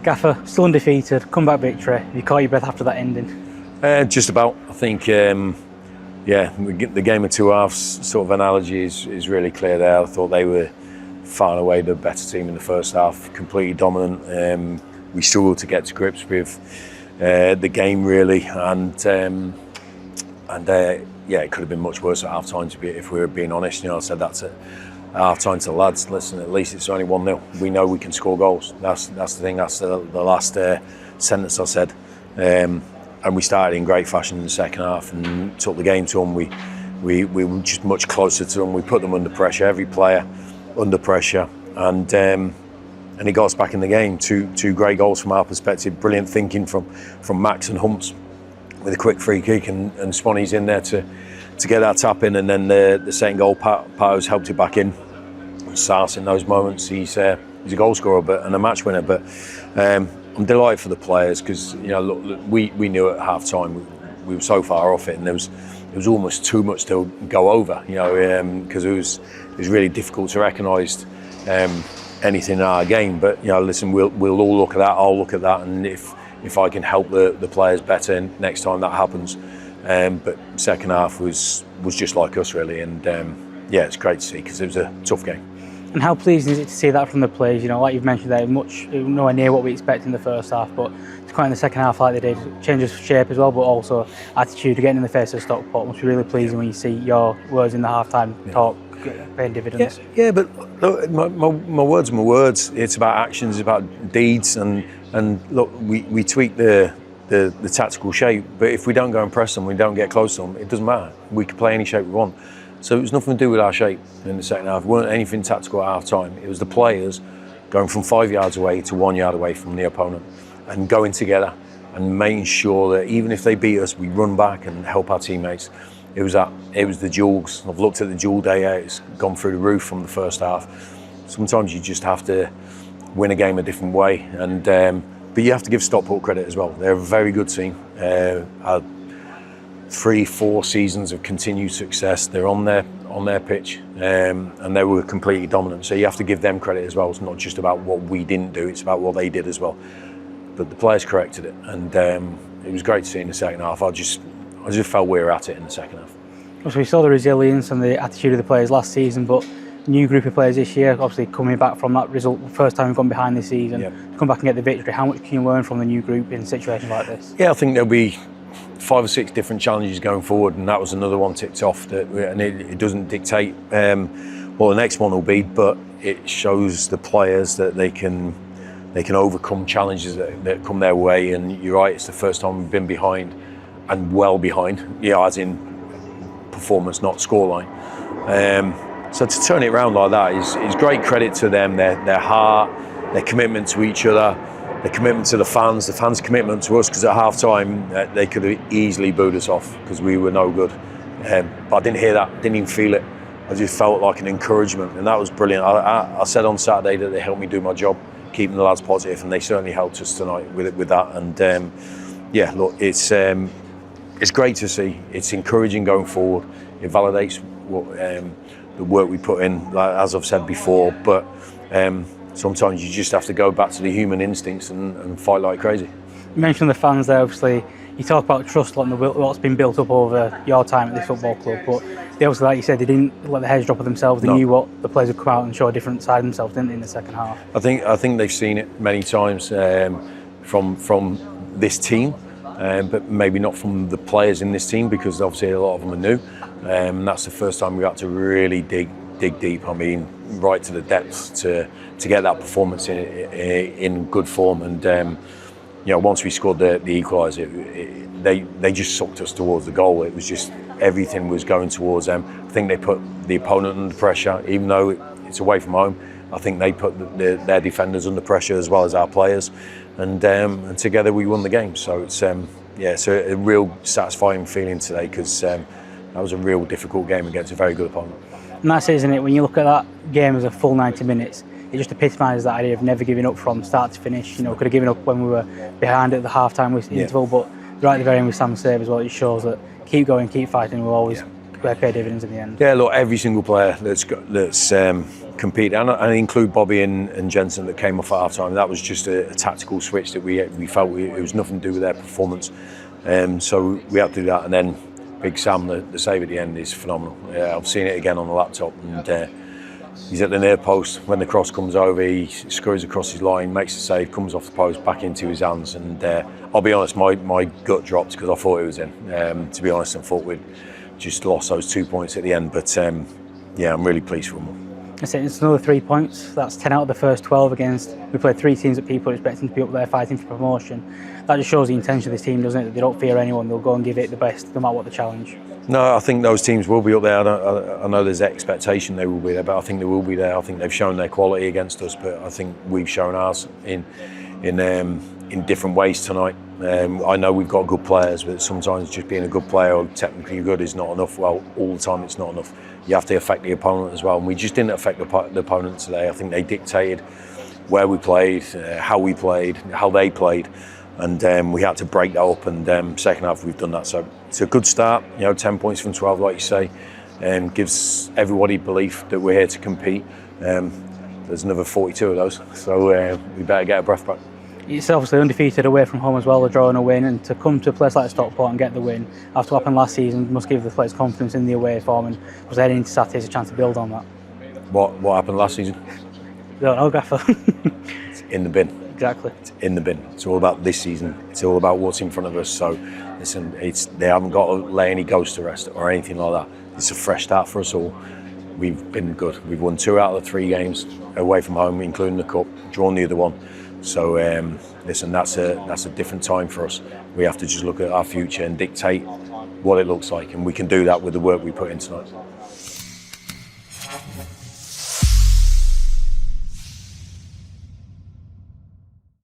Gaffer, still undefeated, comeback victory. You caught your breath after that ending? Just about. I think, the game of two halves sort of analogy is really clear there. I thought they were far and away the better team in the first half, completely dominant. We struggled to get to grips with the game really, and it could have been much worse at half time if we were being honest. I said that at half time to the lads. Listen, at least it's only 1-0. We know we can score goals. That's the thing. That's the last sentence I said. And we started in great fashion in the second half and took the game to them. We were just much closer to them. We put them under pressure. Every player under pressure, and he got us back in the game. Two great goals from our perspective. Brilliant thinking from Max and Humps with a quick free kick, and Swanee's in there to get that tap in, and then the second goal, Pao's helped it back in. Sarce in those moments, he's a goal scorer and a match winner. But I'm delighted for the players because we knew at half time we were so far off it, and it was almost too much to go over. Because it was really difficult to recognise anything in our game. But listen, we'll all look at that. I'll look at that, and if I can help the players better next time that happens. But second half was just like us really, and it's great to see because it was a tough game. And how pleasing is it to see that from the players? Like you've mentioned there, nowhere near what we expect in the first half, but to come in the second half like they did, changes shape as well, but also attitude, getting in the face of Stockport must be really pleasing when you see your words in the half-time talk paying dividends. But look, my words are my words. It's about actions, it's about deeds, and look, we tweak the tactical shape, but if we don't go and press them, we don't get close to them, it doesn't matter. We can play any shape we want. So it was nothing to do with our shape in the second half. It weren't anything tactical at half time. It was the players going from 5 yards away to 1 yard away from the opponent and going together and making sure that even if they beat us, we run back and help our teammates. It was the duels. I've looked at the duel day. It's gone through the roof from the first half. Sometimes you just have to win a game a different way, and but you have to give Stockport credit as well. They're a very good team. 3-4 seasons of continued success. They're on their pitch, and they were completely dominant. So you have to give them credit as well. It's not just about what we didn't do; it's about what they did as well. But the players corrected it, and it was great to see in the second half. I just felt we were at it in the second half. So we saw the resilience and the attitude of the players last season, but new group of players this year, obviously coming back from that result, first time we've gone behind this season, to come back and get the victory. How much can you learn from the new group in situations like this? Yeah, I think there'll be 5 or 6 different challenges going forward, and that was another one ticked off. And it doesn't dictate what the next one will be, but it shows the players that they can overcome challenges that come their way. And you're right, it's the first time we've been behind, and well behind, as in performance, not scoreline. So to turn it around like that is great credit to them, their heart, their commitment to each other, their commitment to the fans' commitment to us, because at half time they could have easily booed us off because we were no good. But I didn't hear that, didn't even feel it. I just felt like an encouragement, and that was brilliant. I said on Saturday that they helped me do my job, keeping the lads positive, and they certainly helped us tonight with that. And look, it's great to see. It's encouraging going forward. It validates the work we put in, as I've said before. But sometimes you just have to go back to the human instincts and fight like crazy. You mentioned the fans there, obviously. You talk about trust, like what's been built up over your time at this football club, but they obviously, like you said, they didn't let the heads drop of themselves. They knew what the players would come out and show a different side of themselves, didn't they, in the second half? I think they've seen it many times from this team, but maybe not from the players in this team, because obviously a lot of them are new. And that's the first time we had to really dig deep. I mean, right to the depths to get that performance in good form. And once we scored the equaliser, they just sucked us towards the goal. It was just everything was going towards them. I think they put the opponent under pressure, even though it's away from home. I think they put their defenders under pressure as well as our players, and together we won the game. So it's a real satisfying feeling today, because that was a real difficult game against a very good opponent. And that's it, isn't it? When you look at that game as a full 90 minutes, it just epitomises that idea of never giving up from start to finish. Could have given up when we were behind at the half-time interval, but right at the very end with Sam Save as well, it shows that keep going, keep fighting, we'll always pay dividends in the end. Yeah, look, every single player that's competed, and I include Bobby and Jensen that came off at half time. That was just a tactical switch that we felt it was nothing to do with their performance. So we had to do that, and then Big Sam, the save at the end is phenomenal. I've seen it again on the laptop, and he's at the near post. When the cross comes over, he scurries across his line, makes the save, comes off the post, back into his hands. And I'll be honest, my gut dropped because I thought it was in. To be honest, I thought we'd just lost those 2 points at the end. But yeah, I'm really pleased for them. It's another 3 points. That's 10 out of the first 12 against. We played 3 teams that people are expecting to be up there fighting for promotion. That just shows the intention of this team, doesn't it? That they don't fear anyone. They'll go and give it the best, no matter what the challenge. No, I think those teams will be up there. I know there's expectation they will be there, but I think they will be there. I think they've shown their quality against us, but I think we've shown ours in different ways tonight. I know we've got good players, but sometimes just being a good player or technically good is not enough. Well, all the time it's not enough. You have to affect the opponent as well, and we just didn't affect the opponent today. I think they dictated where we played, how we played, how they played, and we had to break that up. And second half we've done that, so it's a good start. 10 points from 12, like you say, gives everybody belief that we're here to compete. There's another 42 of those, so we better get our breath back. It's obviously undefeated away from home as well, a draw and a win, and to come to a place like Stockport and get the win after what happened last season must give the players confidence in the away form, and was heading into Saturday's a chance to build on that. What happened last season? Don't know, Gaffer. It's in the bin. Exactly. It's in the bin. It's all about this season. It's all about what's in front of us. So listen, they haven't got to lay any ghosts to rest or anything like that. It's a fresh start for us all. We've been good. We've won 2 out of the 3 games away from home, including the cup, drawn the other one. So listen, that's a different time for us. We have to just look at our future and dictate what it looks like, and we can do that with the work we put in tonight.